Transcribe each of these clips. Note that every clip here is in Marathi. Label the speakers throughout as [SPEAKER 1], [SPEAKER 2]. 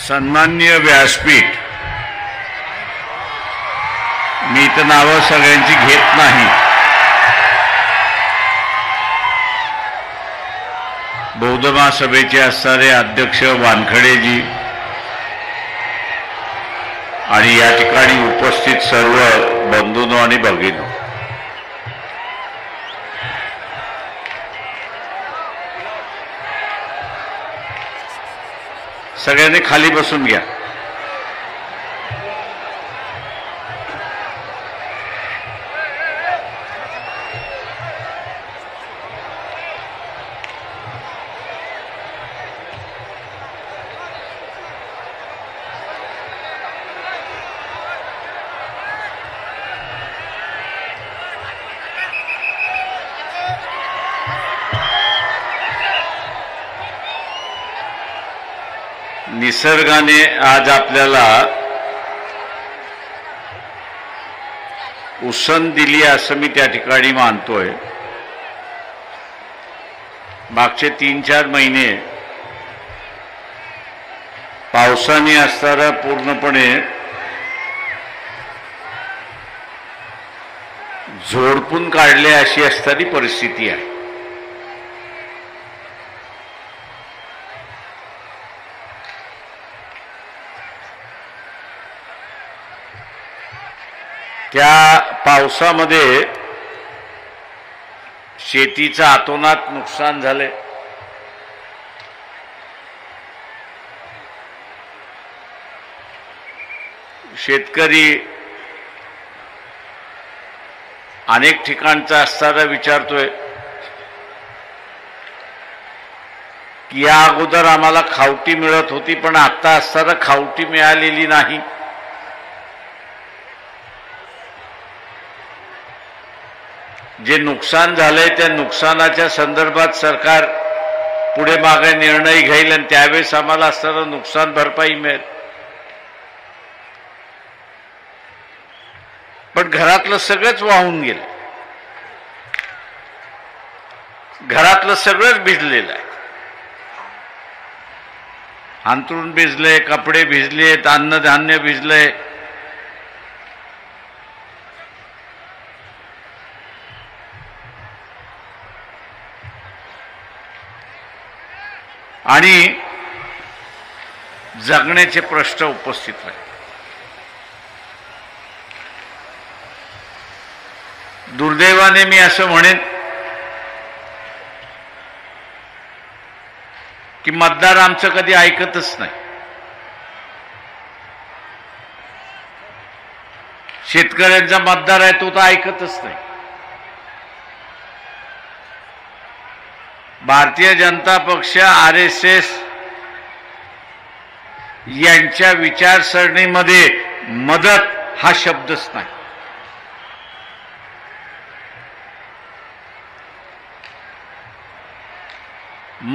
[SPEAKER 1] सन्माननीय व्यासपीठ, मी तर नावं सगळ्यांची घेत नाही. बौद्ध महासभेचे असणारे अध्यक्ष वानखडेजी आणि या ठिकाणी उपस्थित सर्व बंधूंनो आणि भगिनींनो, सगळ्यांनी खाली बसून घ्या. निसर्गाने आज आपल्याला उसण दिली असं मी त्या ठिकाणी मानतोय. मागचे 3-4 महिने पावसाने असणारा पूर्णपणे झोडपून काढले अशी असणारी परिस्थिती आहे. त्या पावसामध्ये शेतीचं अतोनात नुकसान झाले. शेतकरी अनेक ठिकाणचा असताना विचारतोय की या अगोदर आम्हाला खावटी मिळत होती, पण आता असताना खावटी मिळालेली नाही. जे नुकसान झालंय त्या नुकसानाच्या संदर्भात सरकार पुढे मागे निर्णय घेईल आणि त्यावेळेस आम्हाला असणारं नुकसान भरपाई मिळेल. पण घरातलं सगळंच वाहून गेलं, घरातलं सगळंच भिजलेलं आहे. अंथरूण भिजले, कपडे भिजलेत, अन्नधान्य भिजले. आणि जगण्याचे प्रश्न उपस्थित राहिले. दुर्दैवाने मी असं म्हणेन की मतदार आमचं कधी ऐकतच नाही. शेतकऱ्यांचा मतदार आहे तो तर ऐकतच नाही. भारतीय जनता पक्ष, RSS यांच्या विचारसरणीमध्ये मदत हा शब्दच नाही.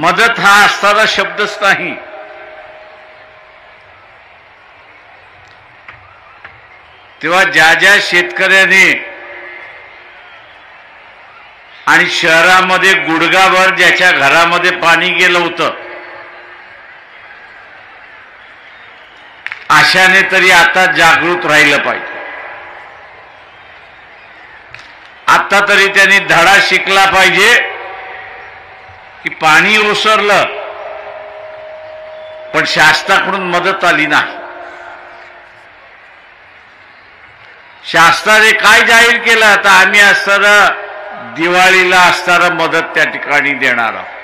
[SPEAKER 1] मदत हा असणारा शब्दच नाही. तेव्हा ज्या ज्या शेतकऱ्याने आणि शहरामध्ये गुडघाभर ज्याच्या घरामध्ये पाणी गेलं होतं, अशाने तरी आता जागृत राहिलं पाहिजे. आता तरी त्यांनी धडा शिकला पाहिजे की पाणी ओसरलं पण शासनाकडून मदत आली नाही. शासनाने काय जाहीर केलं, आता आम्ही असणारं दिवाळीला असणारं मदत त्या ठिकाणी देणार आहोत.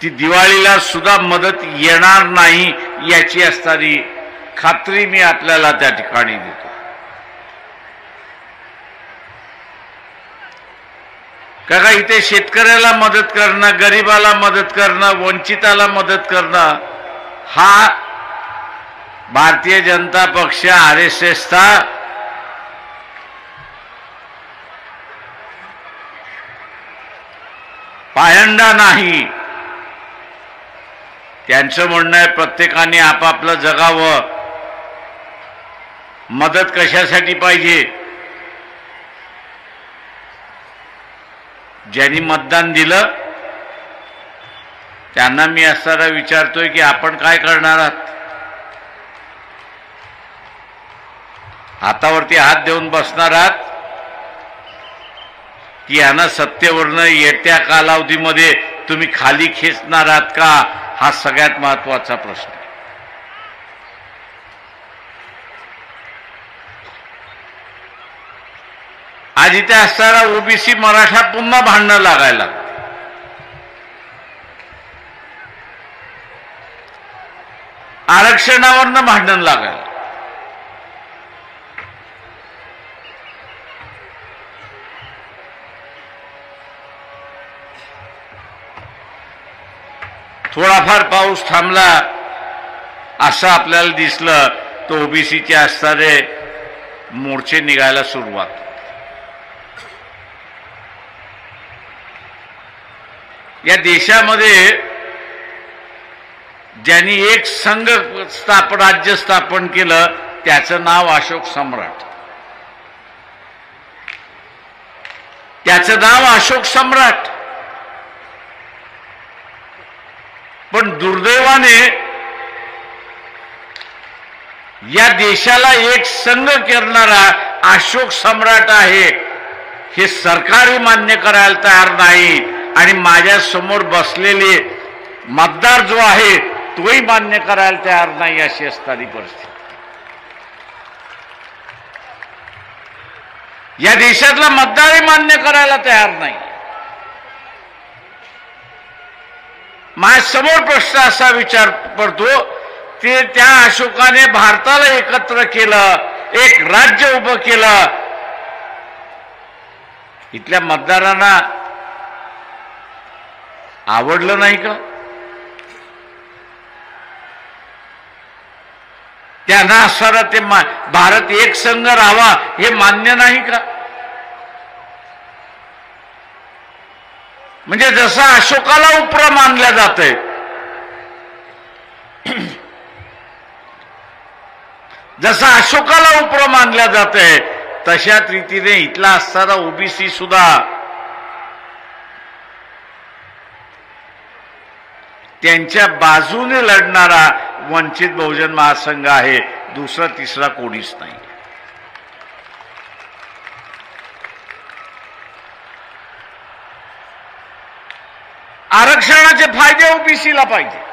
[SPEAKER 1] ती दिवाळीला सुद्धा मदत येणार नाही याची असणारी खात्री मी आपल्याला त्या ठिकाणी देतो. काका, इथे शेतकऱ्याला मदत करणं, गरिबाला मदत करणं, वंचिताला मदत करणं हा भारतीय जनता पक्ष, RSSचा पायंडा नाही. त्यांचं म्हणणं आहे प्रत्येकाने आपापलं जगावं. मदत कशासाठी पाहिजे? ज्यांनी मतदान दिलं त्यांना मी असताना विचारतोय की आपण काय करणार आहात? हातावरती हात देऊन बसणार आहात की यांना सत्तेवरनं येत्या कालावधीमध्ये तुम्ही खाली खेचणार आहात का? हा सगळ्यात महत्वाचा प्रश्न आहे. आज इथे असणारा ओबीसी मराठा पुन्हा भांडणं लागायला, आरक्षणावरनं भांडण लागायला. थोडाफार पाऊस थांबला असं आपल्याला दिसलं तर ओबीसीचे असणारे मोर्चे निघायला सुरुवात. या देशामध्ये ज्यांनी एक संघ राज्य स्थापन केलं त्याचं नाव अशोक सम्राट. त्याचं नाव अशोक सम्राट. पण दुर्दैवाने या देशाला एक संघ करणारा अशोक सम्राट आहे हे सरकारही मान्य करायला तयार नाही आणि माझ्या समोर बसलेले मतदार जो आहे तोही मान्य करायला तयार नाही. अशी असणारी परिस्थिती या देशातला मतदारही मान्य करायला तयार नाही. माझ्यासमोर प्रश्न असा विचार पडतो ते त्या अशोकाने भारताला एकत्र केलं, एक राज्य उभं केलं. इथल्या मतदारांना आवडलं नाही का? त्यांना असणारा ते भारत एक संघ राहावा हे मान्य नाही का? म्हणजे जसं अशोकाला उपरं मानलं जातंय जसं अशोकाला उपरं मानलं जातंय तशाच रीतीने इथला असणारा ओबीसी सुद्धा त्यांच्या बाजूने लढणारा वंचित बहुजन महासंघ आहे. दुसरा तिसरा कोणीच नाही. आरक्षणाचे फायदे ओबीसीला पाहिजेत.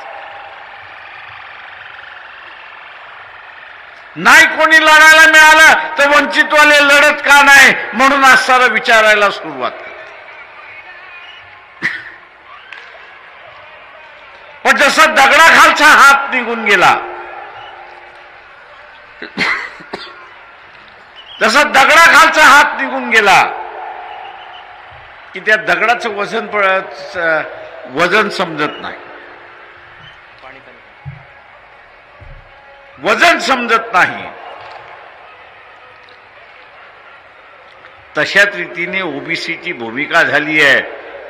[SPEAKER 1] नाही कोणी लढायला मिळालं तर वंचितवाले लढत का नाही म्हणून असणारा विचारायला सुरुवात करतात. पण जसा दगडाखालचा हात निघून गेला, जसा दगडाखालचा हात निघून गेला की त्या दगडाचं वजन समजत नाही, वजन समजत नाही. तशाच रीतीने ओबीसीची भूमिका झाली आहे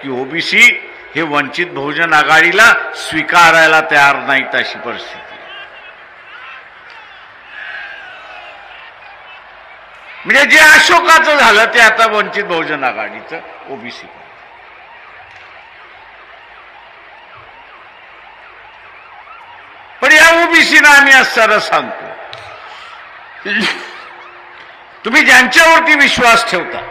[SPEAKER 1] की ओबीसी हे वंचित बहुजन आघाडीला स्वीकारायला तयार नाहीत अशी परिस्थिती. म्हणजे जे अशोकाचं झालं ते आता वंचित बहुजन आघाडीचं ओबीसी. पण या ओबीसीना आम्ही असं सांगतो, तुम्ही ज्यांच्यावरती विश्वास ठेवता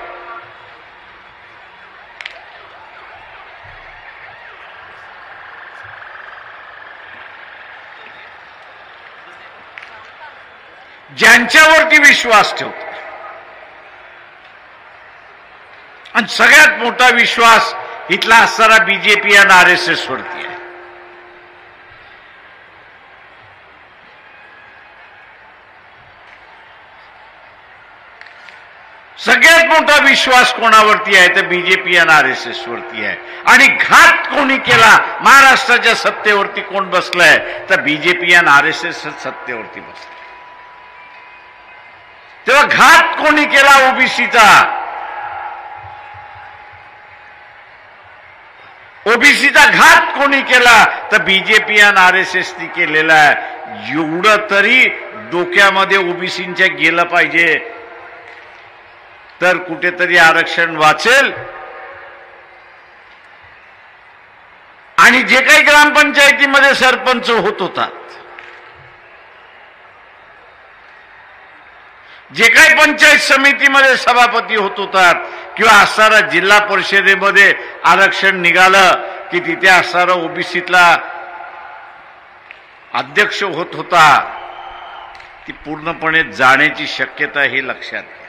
[SPEAKER 1] ज्यांच्यावरती विश्वास ठेवता आणि सगळ्यात मोठा विश्वास इथला असणारा बीजेपी आणि आरएसएस वरती आहे. सगळ्यात मोठा विश्वास कोणावरती आहे तर बीजेपी आणि आरएसएस वरती आहे. आणि घात कोणी केला, महाराष्ट्राच्या सत्तेवरती कोण बसलाय तर बीजेपी आणि आरएसएस सत्तेवरती बसलाय. तेव्हा घात कोणी केला ओबीसीचा, ओबीसीचा घात कोणी केला तर बीजेपी आणि आरएसएसनी केलेला आहे. एवढं तरी डोक्यामध्ये ओबीसींच्या गेलं पाहिजे तर कुठेतरी आरक्षण वाचेल आणि जे काही ग्रामपंचायतीमध्ये सरपंच होत होतात, जे काही पंचायत समितीमध्ये सभापती होत होतात, किंवा असणारा जिल्हा परिषदेमध्ये आरक्षण निघालं की तिथे असणारा ओबीसीतला अध्यक्ष होत होता, ती पूर्णपणे जाण्याची शक्यता हे लक्षात घ्या.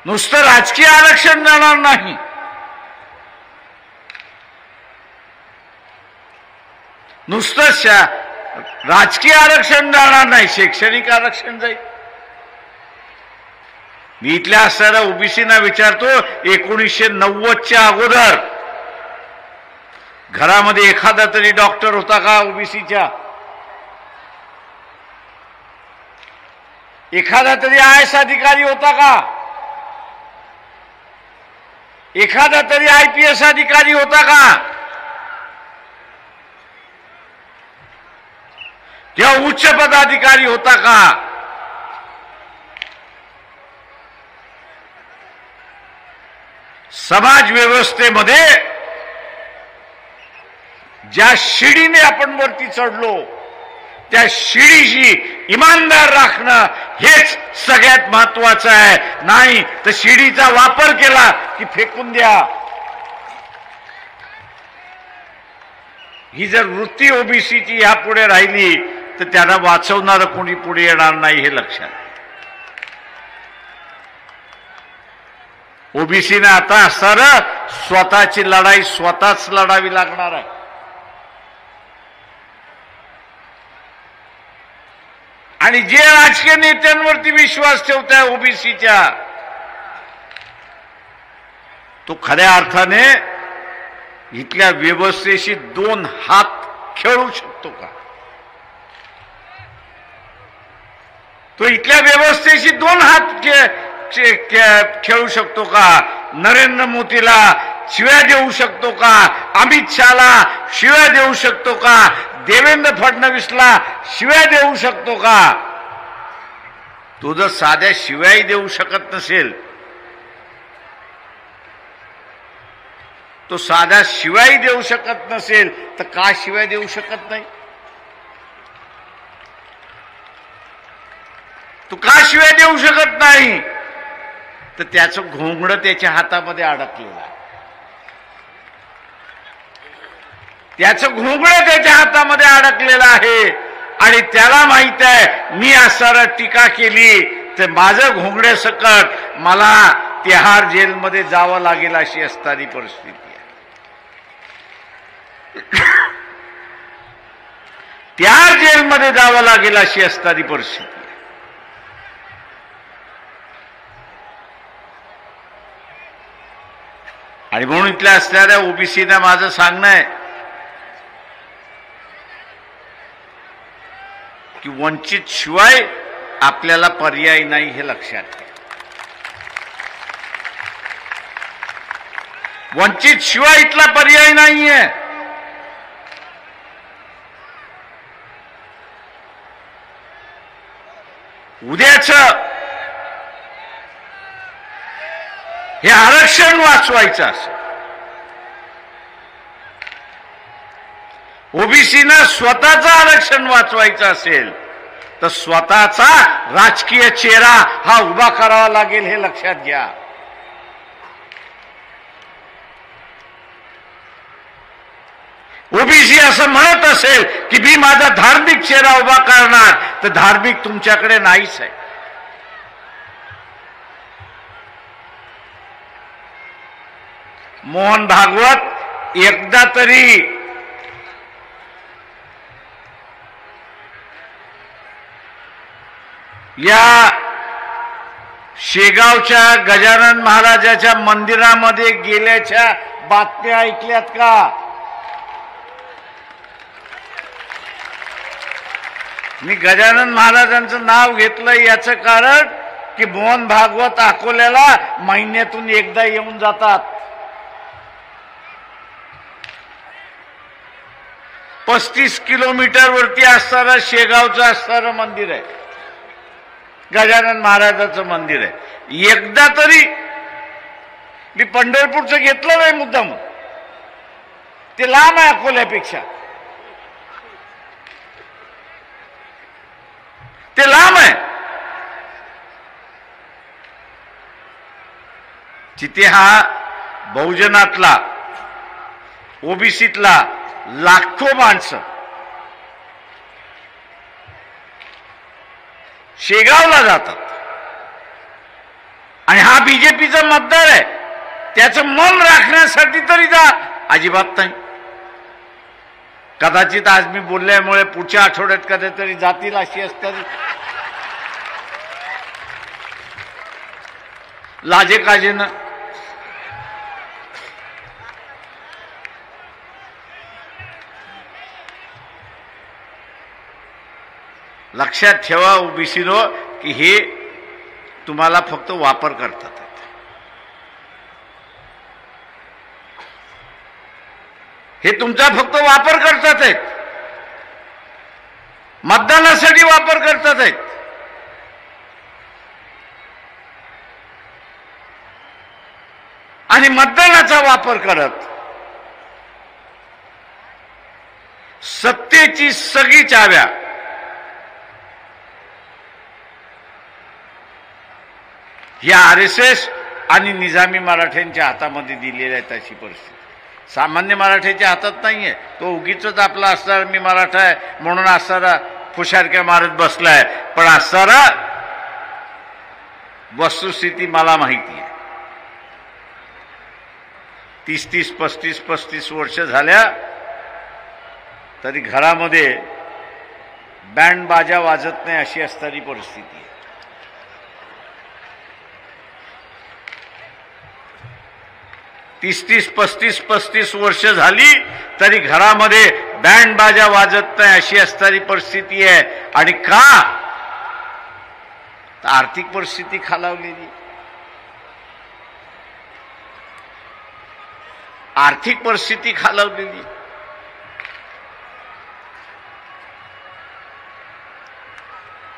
[SPEAKER 1] नुसतं राजकीय आरक्षण जाणार नाही, नुसतं राजकीय आरक्षण जाणार नाही, शैक्षणिक आरक्षण जाईल. मी इथल्या असणाऱ्या ओबीसीना विचारतो, 1990च्या अगोदर घरामध्ये एखादा तरी डॉक्टर होता का ओबीसीच्या? एखादा तरी IAS अधिकारी होता का? एखादा तरी IPS अधिकारी होता का? किंवा उच्च पदाधिकारी होता का? समाज व्यवस्थेमध्ये ज्या शिडीने आपण वरती चढलो, त्या शिडीशी इमानदार राखणं हेच सगळ्यात महत्वाचं आहे. नाही तर शिडीचा वापर केला की फेकून द्या. ही जर वृत्ती ओबीसीची यापुढे राहिली तर त्यांना वाचवणारं कोणी पुढे येणार नाही, हे लक्षात. ओबीसीने आता असणारं स्वतःची लढाई स्वतःच लढावी लागणार आहे. आणि जे राजकीय नेत्यांवरती विश्वास ठेवताय ओबीसीच्या, तो खऱ्या अर्थाने इथल्या व्यवस्थेशी 2 हात खेळू शकतो का? तो इथल्या व्यवस्थेशी 2 हात खेळू शकतो का? नरेंद्र मोदीला शिव्या देऊ शकतो का? अमित शहाला शिव्या देऊ शकतो का? देवेंद्र फडणवीसला शिव्या देऊ शकतो का? तो जर साध्या शिव्याही देऊ शकत नसेल, तो साध्या शिव्याही देऊ शकत नसेल तर का शिव्या देऊ शकत नाही? तो का शिव्या देऊ शकत नाही? तर त्याचं घोंगडं त्याच्या हातामध्ये अडकलेलं आहे. त्याचं घोंगडं त्याच्या हातामध्ये अडकलेलं आहे आणि त्याला माहित आहे, मी असणारा टीका केली तर माझं घोंगड्यासकट मला तिहार जेलमध्ये जावं लागेल अशी असणारी परिस्थिती आहे. तिहार जेलमध्ये जावं लागेल अशी असणारी परिस्थिती आहे. आणि म्हणून इथल्या असणाऱ्या ओबीसीना माझं सांगणं आहे की वंचित शिवाय आपल्याला पर्याय नाही, हे लक्षात घ्या. वंचित शिवाय इथला पर्याय नाहीये. उद्याच हे आरक्षण वाचवायचं असेल, ओबीसीना स्वतःचं आरक्षण वाचवायचं असेल तर स्वतःचा राजकीय चेहरा हा उभा करावा लागेल, हे लक्षात घ्या. ओबीसी असं म्हणत असेल की मी माझा धार्मिक चेहरा उभा करणार, तर धार्मिक तुमच्याकडे नाहीच आहे. मोहन भागवत एकदा तरी या शेगावच्या गजानन महाराजाच्या मंदिरामध्ये गेल्याच्या बातम्या ऐकल्यात का? मी गजानन महाराजांचं नाव घेतलं याचं कारण की मोहन भागवत अकोल्याला महिन्यातून एकदा येऊन जातात. 35 किलोमीटर वरती असणारं शेगावचं असणारं मंदिर आहे, गजानन महाराजाचं मंदिर आहे. एकदा तरी मी पंढरपूरचं घेतलं नाही मुद्दाम, ते लांब आहे अकोल्यापेक्षा, ते लांब आहे. तिथे हा बहुजनातला ओबीसीतला लाखो माणसं शेगावला जातात आणि हा बीजेपीचा मतदार आहे, त्याचं मन राखण्यासाठी तरी जा. अजिबात नाही. कदाचित आज मी बोलल्यामुळे पुढच्या आठवड्यात कधीतरी जातील अशी असतात लाजे काजेनं. लक्षात ठेवा ओबीसीनो की हे तुम्हाला फक्त वापर करतात. हे तुमचा फक्त वापर करतात आहेत, मतदानासाठी वापर करतात आहेत. आणि मतदानाचा वापर करत सत्तेची सगळी चाव्या या RSS आणि निजामी मराठ्यांच्या हातामध्ये दिलेल्या आहेत. अशी परिस्थिती सामान्य मराठ्याच्या हातात नाहीये. तो उगीच आपला असणारा मी मराठा आहे म्हणून असणारा फुशारक्या मारत बसलाय, पण असणारा वस्तुस्थिती मला माहिती आहे. 30-30, 35-35 वर्ष झाल्या तरी घरामध्ये बँड बाजा वाजत नाही अशी असणारी परिस्थिती आहे. तीस 35 वर्ष झाली तरी घरामध्ये बँड बाजा वाजत नाही अशी असणारी परिस्थिती आहे. आणि का? तर आर्थिक परिस्थिती खालावलेली. आर्थिक परिस्थिती खालावलेली.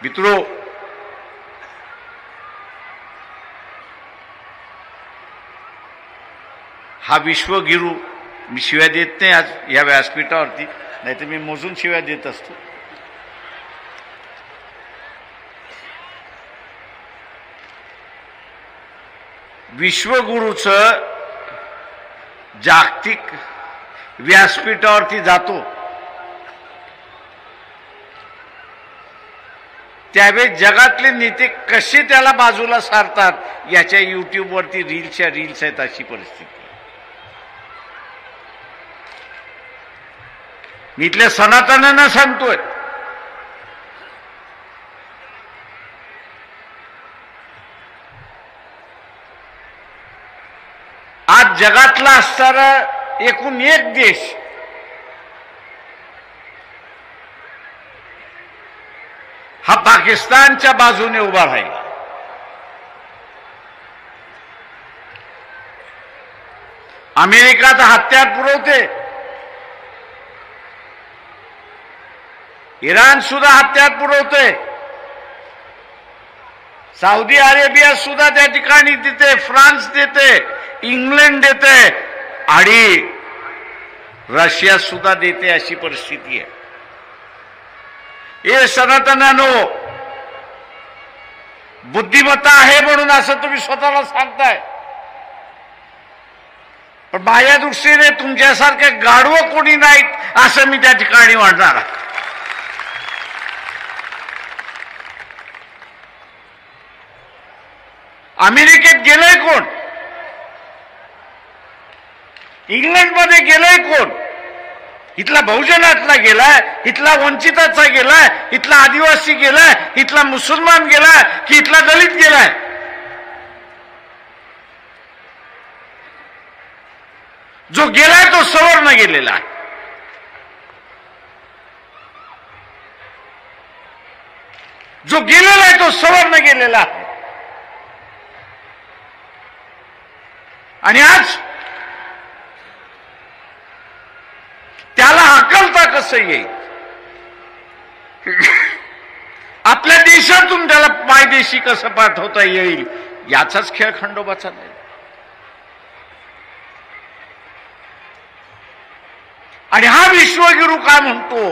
[SPEAKER 1] मित्रो, हा विश्वगुरू, मी शिव्या देत नाही आज या व्यासपीठावरती, नाही तर मी मोजून शिव्या देत असतो. विश्वगुरूचं जागतिक व्यासपीठावरती जातो त्यावेळी जगातले नेते कसे त्याला बाजूला सारतात याच्या युट्यूबवरती रील्स आहेत. अशी परिस्थिती. मी इथल्या सनातनांना सांगतोय, आज जगातला असणारा एकूण एक देश हा पाकिस्तानच्या बाजूने उभा राहिला. अमेरिका तर हत्यार पुरवते, इराण सुद्धा हत्यार पुरवते, सौदी अरेबिया सुद्धा त्या ठिकाणी देते, फ्रान्स देते, इंग्लंड देते आणि रशिया सुद्धा देते. अशी परिस्थिती आहे. हे सनातनानो, बुद्धिमत्ता आहे म्हणून असं तुम्ही स्वतःला सांगताय, पण माझ्या दृष्टीने तुमच्यासारखे गाढवं कोणी नाहीत असं मी त्या ठिकाणी म्हणणार. अमेरिकेत गेलंय कोण? इंग्लंडमध्ये गेलंय कोण? इथला बहुजनातला गेलाय, इथला वंचिताचा गेलाय, इथला आदिवासी गेलाय, इथला मुसलमान गेलाय की इथला दलित गेलाय? जो गेलाय तो सवर्ण गेलेला आहे. जो गेलेला आहे तो सवर्ण गेलेला आहे. आणि आज त्याला हकलता कसं येईल? आपल्या देशातून त्याला मायदेशी कसं पाठवता येईल याचाच खेळ खंडोबाचा नाही. आणि हा विश्वगुरू काय म्हणतो,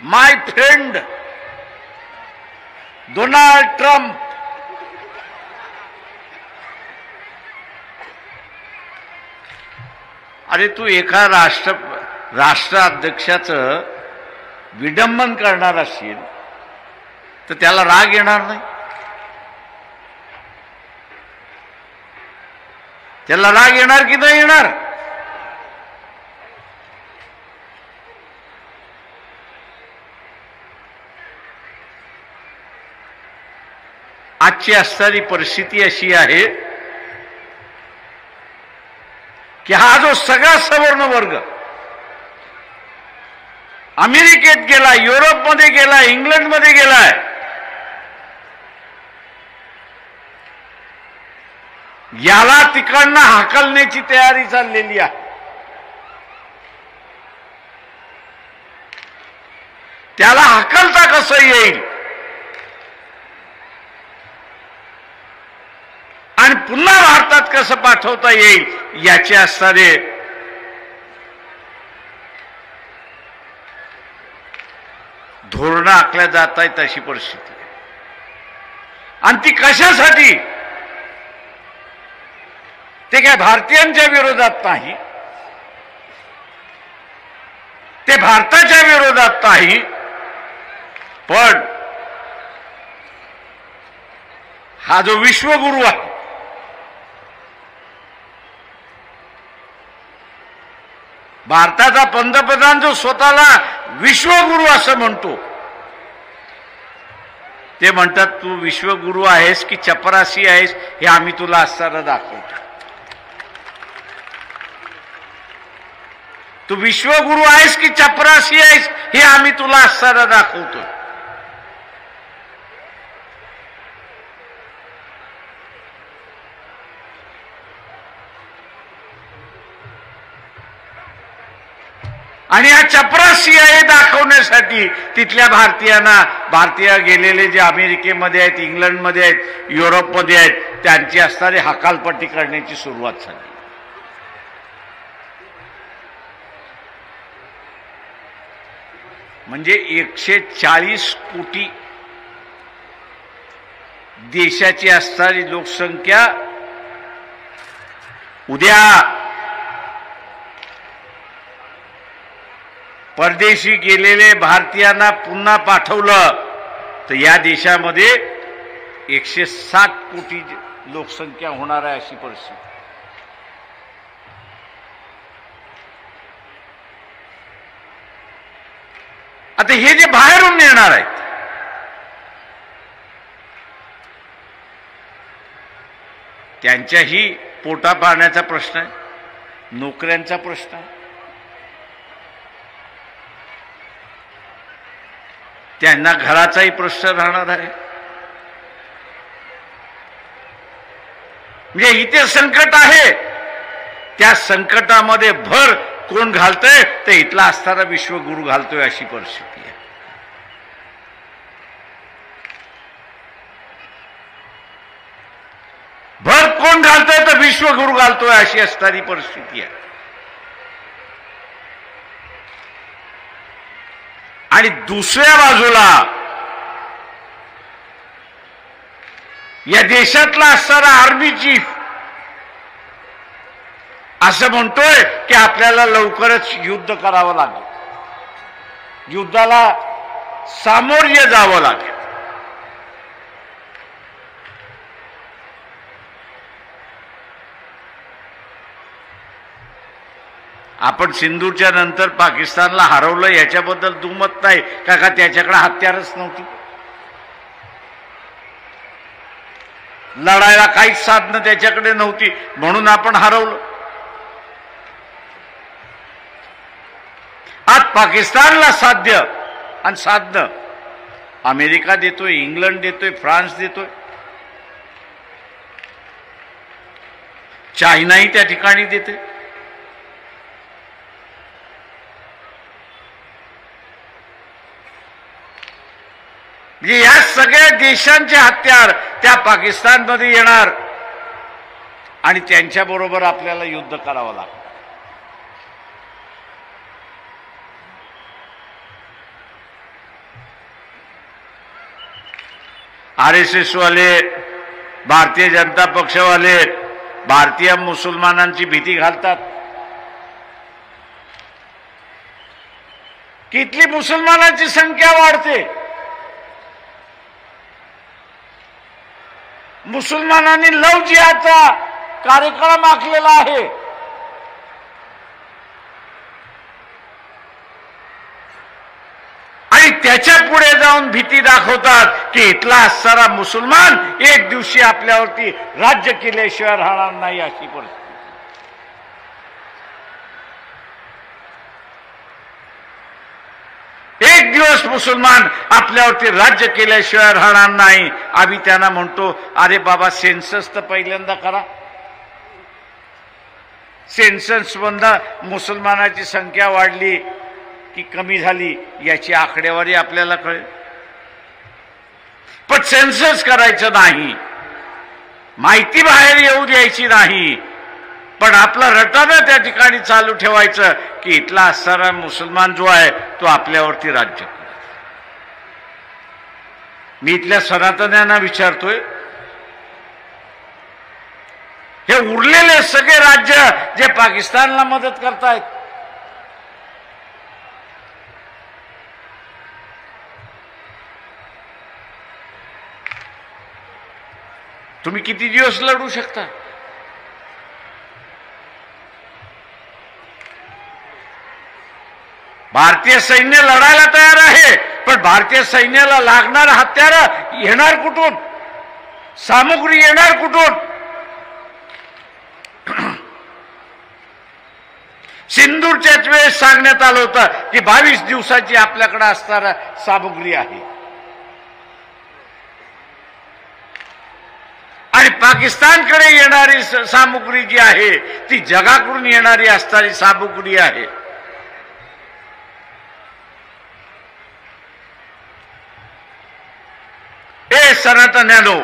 [SPEAKER 1] माय फ्रेंड डोनाल्ड ट्रम्प, अरे तू एका राष्ट्राध्यक्षाचं विडंबन करणार असेल तर त्याला राग येणार नाही? त्याला राग येणार की नाही येणार? आजची असणारी परिस्थिती अशी आहे की हा जो सगळा सवर्ण वर्ग अमेरिकेत गेला, युरोपमध्ये गेला, इंग्लंडमध्ये गेलाय, याला तिकडनं हाकलण्याची तयारी चाललेली आहे. त्याला हाकलता कसं येईल आणि पुन्हा भारतात कसं पाठवता येईल याचे असणारे धोरणं आखल्या जात आहेत. अशी परिस्थिती आहे. आणि ती कशासाठी? ते काय भारतीयांच्या विरोधात नाही, ते भारताच्या विरोधात नाही, पण हा जो विश्वगुरू आहे, भारताचा पंतप्रधान जो स्वतःला विश्वगुरू असं म्हणतो, ते म्हणतात तू विश्वगुरू आहेस की चपरासी आहेस हे आम्ही तुला असताना दाखवतो. तू विश्वगुरू आहेस की चपरासी आहेस हे आम्ही तुला असताना दाखवतो. आणि हा चपरासी आहे दाखवण्यासाठी तिथल्या भारतीय गेलेले जे अमेरिकेमध्ये आहेत, इंग्लंडमध्ये आहेत, युरोपमध्ये आहेत, त्यांची असणारी हकालपट्टी करण्याची सुरुवात झाली. म्हणजे 140 कोटी देशाची असणारी लोकसंख्या उद्या परदेशी गेलेले भारतीयांना पुन्हा पाठवलं तर या देशामध्ये 160 कोटी लोकसंख्या होणार आहे. अशी परिस्थिती. आता हे जे बाहेरून येणार आहेत त्यांच्याही पोटा पाण्याचा प्रश्न आहे, नोकऱ्यांचा प्रश्न आहे, त्यांना घराचाही प्रश्न राहणार आहे. म्हणजे इथे संकट आहे, त्या संकटामध्ये भर कोण घालतोय तर इथला असणारा विश्वगुरू घालतोय. अशी परिस्थिती आहे. भर कोण घालतोय तर विश्वगुरू घालतोय अशी असणारी परिस्थिती आहे. आणि दुसऱ्या बाजूला या देशातला असणारा आर्मी चीफ असं म्हणतोय की आपल्याला लवकरच युद्ध करावं लागेल, युद्धाला सामोर्य जावं लागेल. आपण सिंधूच्या नंतर पाकिस्तानला हरवलं याच्याबद्दल दुमत नाही का त्याच्याकडे हत्यारच नव्हती, लढायला काहीच साधनं त्याच्याकडे नव्हती म्हणून आपण हरवलं. आज पाकिस्तानला साध्य आणि साधनं अमेरिका देतोय, इंग्लंड देतोय, फ्रान्स देतोय, चायनाही त्या ठिकाणी देते. म्हणजे या सगळ्या देशांचे हत्यार त्या पाकिस्तानमध्ये येणार आणि त्यांच्याबरोबर आपल्याला युद्ध करावं लागतं. RSS वाले, भारतीय जनता पक्षवाले भारतीय मुसलमानांची भीती घालतात की इथली मुसलमानांची संख्या वाढते, मुसलमानांनी लव जिहादचा कार्यक्रम आखलेला आहे, आणि त्याच्या पुढे जाऊन भीती दाखवतात की इथला असणारा मुसलमान एक दिवशी आपल्यावरती राज्य केल्याशिवाय राहणार नाही अशी परिस्थिती. एक दिवस मुसलमान आपल्यावरती राज्य केल्याशिवाय राहणार नाही. आम्ही त्यांना म्हणतो, अरे बाबा सेन्सस तर पहिल्यांदा करा. सेन्सस बंदा मुसलमानाची संख्या वाढली की कमी झाली याची आकडेवारी आपल्याला कळेल. पण सेन्सस करायचं नाही, माहिती बाहेर येऊ द्यायची नाही, पण आपलं रटानं त्या ठिकाणी चालू ठेवायचं की इथला असणारा मुसलमान जो आहे तो आपल्यावरती राज्य करेल. मी इथल्या सनातन्यांना विचारतोय, हे उरलेले सगळे राज्य जे पाकिस्तानला मदत करतायत, तुम्ही किती दिवस लढू शकता? भारतीय सैन्य लढायला तयार आहे, पण भारतीय सैन्याला लागणार हत्यार येणार कुठून, सामुग्री येणार कुठून? सिंदूरच्याच वेळेस सांगण्यात आलं होतं की 22 दिवसाची आपल्याकडे असणारा सामुग्री आहे, आणि पाकिस्तानकडे येणारी सामुग्री जी आहे ती जगाकडून येणारी असणारी सामुग्री आहे. हे सनातन्यानो,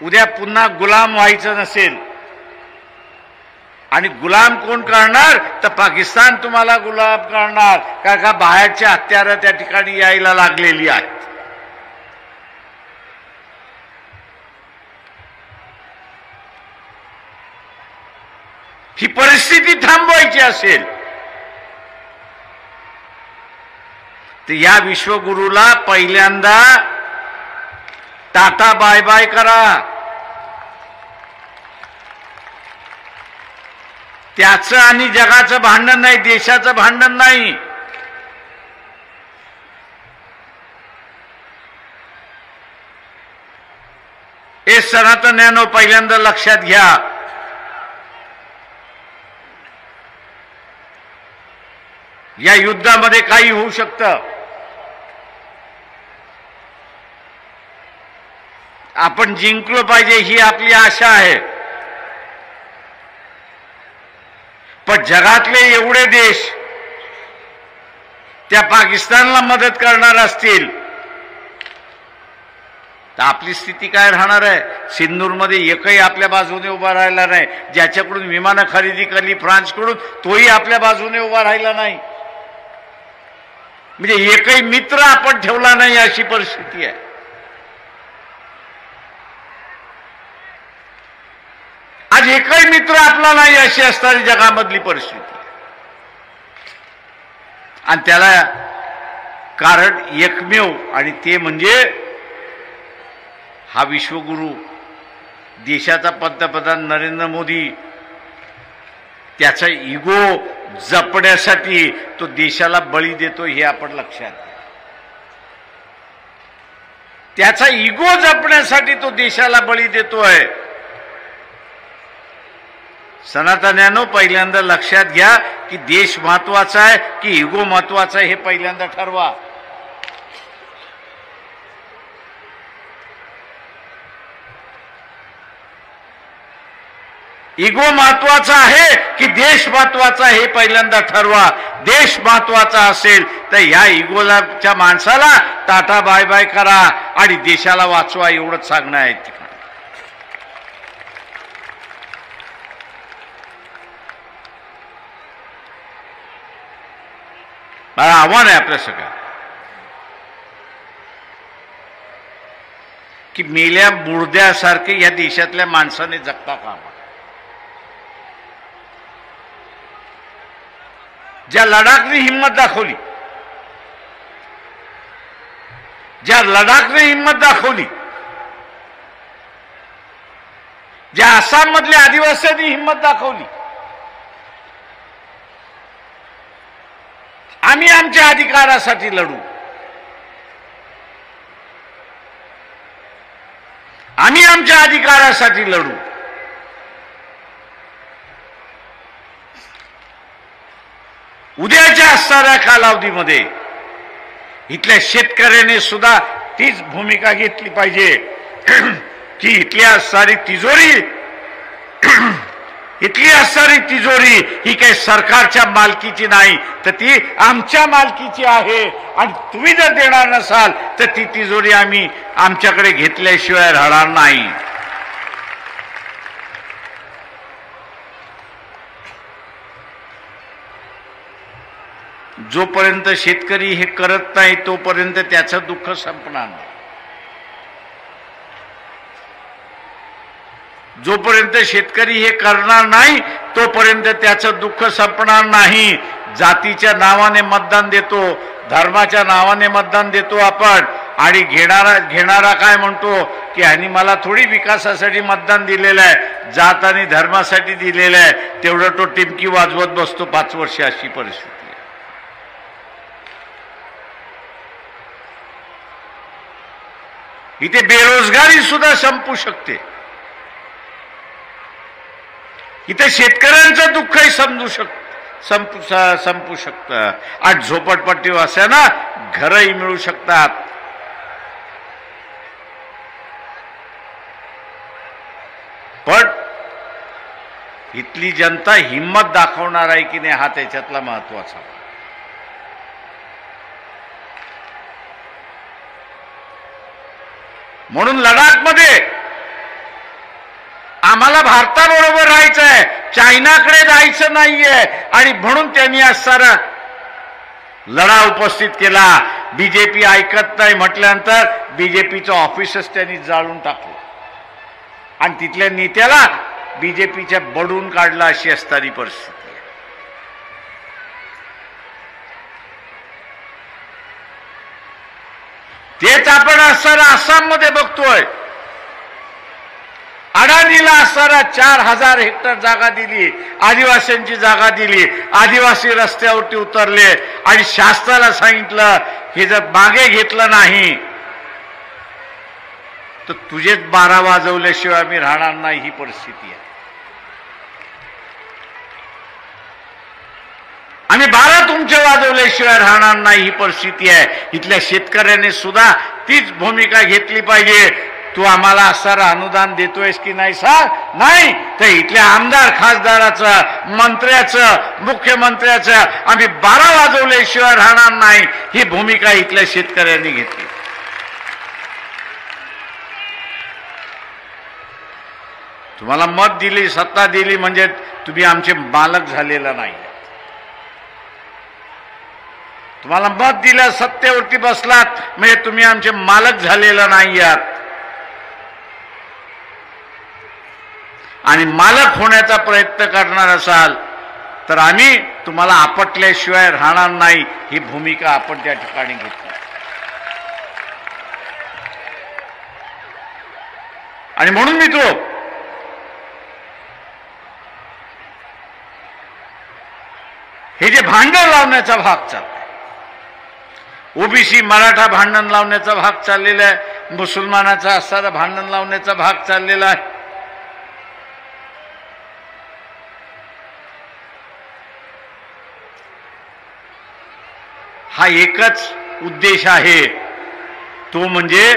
[SPEAKER 1] उद्या पुन्हा गुलाम व्हायचं नसेल, आणि गुलाम कोण करणार तर पाकिस्तान तुम्हाला गुलाम करणार, का बाहेरच्या हत्यारं त्या ठिकाणी यायला लागलेली आहेत. ही परिस्थिती थांबवायची असेल तर या विश्वगुरूला पहिल्यांदा टाटा बाय बाय करा. त्याचं आणि जगाचं भांडण नाही, देशाचं भांडण नाही. हे सनातन्यानो पहिल्यांदा लक्षात घ्या. या युद्धामध्ये काही होऊ शकतं. आपण जिंकलो पाहिजे ही आपली आशा आहे, पण जगातले एवढे देश त्या पाकिस्तानला मदत करणार असतील तर आपली स्थिती काय राहणार आहे? सिंदूरमध्ये एकही आपल्या बाजूने उभा राहिला नाही. ज्याच्याकडून विमानं खरेदी केली फ्रान्सकडून तोही आपल्या बाजूने उभा राहिला नाही. म्हणजे एकही मित्र आपण ठेवला नाही अशी परिस्थिती आहे. आज एकही मित्र आपला नाही अशी असणारी जगामधली परिस्थिती, आणि त्याला कारण एकमेव, आणि ते म्हणजे हा विश्वगुरू देशाचा पंतप्रधान नरेंद्र मोदी. त्याचा इगो जपण्यासाठी तो देशाला बळी देतो हे आपण लक्षात घ्या. त्याचा इगो जपण्यासाठी तो देशाला बळी देतोय. सनातन्यानो पहिल्यांदा लक्षात घ्या की देश महत्वाचा आहे की इगो महत्वाचा आहे हे पहिल्यांदा ठरवा. इगो महत्वाचा आहे की देश महत्वाचा हे पहिल्यांदा ठरवा. देश महत्वाचा असेल तर या इगोच्या माणसाला टाटा बाय बाय करा आणि देशाला वाचवा, एवढंच सांगणं आहे. मला आव्हान आहे आपल्या सगळ्या. की मेल्या बुडद्यासारखे या देशातल्या माणसाने जगता कामा. ज्या लडाखने हिंमत दाखवली, ज्या लडाखने हिंमत दाखवली, ज्या आसाम मधल्या आदिवासींनी हिंमत दाखवली, आम्ही आमच्या अधिकारासाठी लढू, आम्ही आमच्या अधिकारासाठी लढू. उद्याच्या असणाऱ्या कालावधीमध्ये इथल्या शेतकऱ्याने सुद्धा तीच भूमिका घेतली पाहिजे की इथली असणारी तिजोरी ही काही सरकारच्या मालकीची नाही, तर ती आमच्या मालकीची आहे. आणि तुम्ही जर देणार नसाल तर ती तिजोरी आम्ही आमच्याकडे घेतल्याशिवाय राहणार नाही. जोपर्यंत शेतकरी हे करत नाही तोपर्यंत त्याचं दुःख संपणार नाही. जोपर्यंत शेतकरी हे करणार नाही तोपर्यंत त्याचं दुःख संपणार नाही. जातीच्या नावाने मतदान देतो, धर्माच्या नावाने मतदान देतो आपण, आणि घेणारा काय म्हणतो की ह्यांनी मला थोडी विकासासाठी मतदान दिलेलं आहे, जात आणि धर्मासाठी दिलेलं आहे, तेवढं तो टिमकी वाजवत बसतो 5 वर्ष. अशी परिस्थिती आहे. इथे बेरोजगारी सुद्धा संपू शकते. इथे शेतकऱ्यांचं दुःखही संपू शकतं. आज झोपडपट्टीवासियांना घरही मिळू शकतात. पण इथली जनता हिंमत दाखवणार आहे की नाही हा त्याच्यातला महत्वाचा. म्हणून लडाखमध्ये आम्हाला भारताबरोबर राहायचंय, चायनाकडे जायचं नाहीये. आणि म्हणून त्यांनी आज सारा लढा उपस्थित केला. बीजेपी ऐकत नाही म्हटल्यानंतर बीजेपीचं ऑफिसच त्यांनी जाळून टाकलं आणि तिथल्या नेत्याला बीजेपीच्या बडून काढला. अशी असणारी परिस्थिती आहे. तेच आपण असणारा आसाममध्ये बघतोय. अडाणीला असणारा 4000 हेक्टर जागा दिली, आदिवासींची जागा दिली, आदिवासी रस्त्यावरती उतरले आणि शासनाला सांगितलं हे जर मागे घेतलं नाही तर तुझेच 12 वाजवल्याशिवाय आम्ही राहणार नाही. ही परिस्थिती आहे. आम्ही 12 तुमचे वाजवल्याशिवाय राहणार नाही. ही परिस्थिती आहे. इथल्या शेतकऱ्याने सुद्धा तीच भूमिका घेतली पाहिजे. तू आम्हाला असणारं अनुदान देतोयस की नाही सांग. नाही तर इथल्या आमदार खासदाराचं, मंत्र्याचं, मुख्यमंत्र्याचं आम्ही 12 वाजवल्याशिवाय राहणार नाही. ही भूमिका इथल्या शेतकऱ्यांनी घेतली. तुम्हाला मत दिली, सत्ता दिली म्हणजे तुम्ही आमचे मालक झालेला नाही. तुम्हाला मत दिलं, सत्तेवरती बसलात म्हणजे तुम्ही आमचे मालक झालेला नाही आहात. आणि मालक होण्याचा प्रयत्न करणार असाल तर आम्ही तुम्हाला आपटल्याशिवाय राहणार नाही. ही भूमिका आपण त्या ठिकाणी घेतली. आणि म्हणून मी हे जे भांडण लावण्याचा भाग चाललाय, ओबीसी मराठा भांडण लावण्याचा भाग चाललेला आहे, मुसलमानाचा असणारा भांडण लावण्याचा भाग चाललेला आहे. हा एकच उद्देश आहे, तो म्हणजे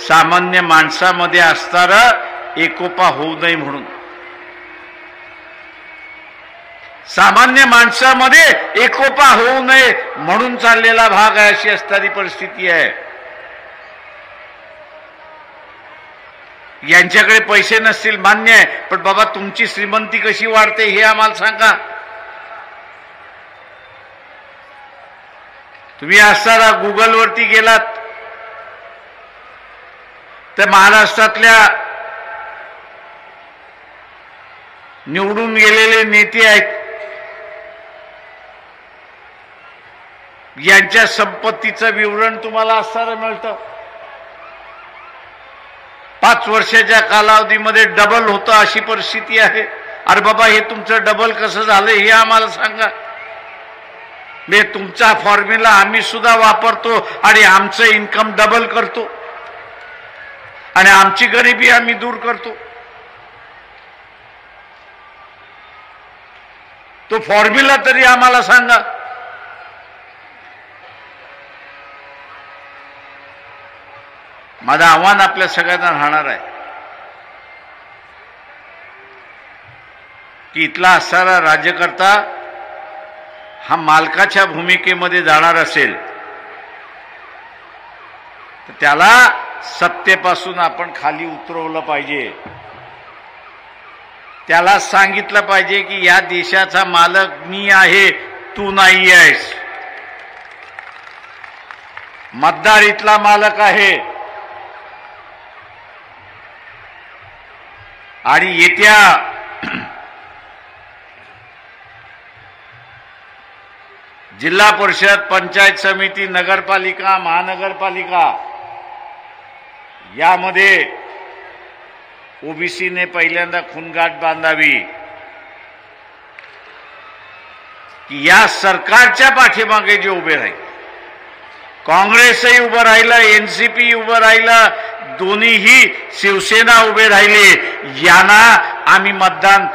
[SPEAKER 1] सामान्य माणसामध्ये असणारा एकोपा होऊ नये म्हणून. सामान्य माणसामध्ये एकोपा होऊ नये म्हणून चाललेला भाग आहे. अशी असणारी परिस्थिती आहे. यांच्याकडे पैसे नसतील मान्य आहे, पण बाबा तुमची श्रीमंती कशी वाढते हे आम्हाला सांगा. तुम्ही असणारा गुगलवरती गेलात तर महाराष्ट्रातल्या निवडून गेलेले नेते आहेत, यांच्या संपत्तीचं विवरण तुम्हाला असताना मिळतं. 5 वर्षाच्या कालावधीमध्ये डबल होतं अशी परिस्थिती आहे. अरे बाबा, हे तुमचं डबल कसं झालं हे आम्हाला सांगा. मी तुमचा फॉर्म्युला आम्ही सुद्धा वापरतो आणि आमचं इन्कम डबल करतो आणि आमची गरिबी आम्ही दूर करतो. तो फॉर्म्युला तरी आम्हाला सांगा. माझं आव्हान आपल्या सगळ्यांना राहणार आहे की इथला असणारा राज्यकर्ता हा मालकाच्या भूमिकेमध्ये जाणार असेल तर त्याला सत्तेपासून आपण खाली उतरवलं पाहिजे. त्याला सांगितलं पाहिजे की या देशाचा मालक मी आहे, तू नाही आहेस. मतदार इथला मालक आहे आणि येत्या जिल्हा परिषद, पंचायत समिती, नगरपालिका, महानगरपालिका यामध्ये ओबीसीने पहिल्यांदा खूणगाठ बांधावी की या सरकारच्या पाठीमागे जे उभे राहील, काँग्रेसही उभं राहिलं, एनसीपी उभं राहिलं, दोन्हीही शिवसेना उभे राहिले, यांना आम्ही मतदान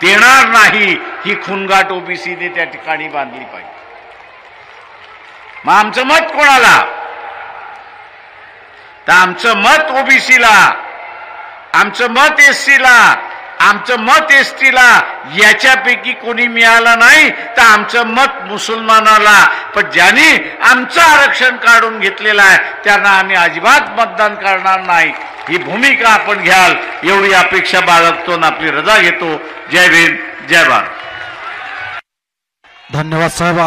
[SPEAKER 1] देणार नाही, ही खूणगाठ ओबीसीने त्या ठिकाणी बांधली पाहिजे. मग आमचं मत कोणाला? तर आमचं मत ओबीसीला, आमचं मत एससीला, आमचं मत एसटीला. याच्यापैकी कोणी मिळालं नाही तर आमचं मत मुसलमानाला. पण ज्यांनी आमचं आरक्षण काढून घेतलेलं आहे त्यांना आम्ही अजिबात मतदान करणार नाही. ही भूमिका आपण घ्याल एवढी अपेक्षा बाळगतो आणि आपली रजा घेतो. जय भीम, जय भारत.
[SPEAKER 2] धन्यवाद साहेब.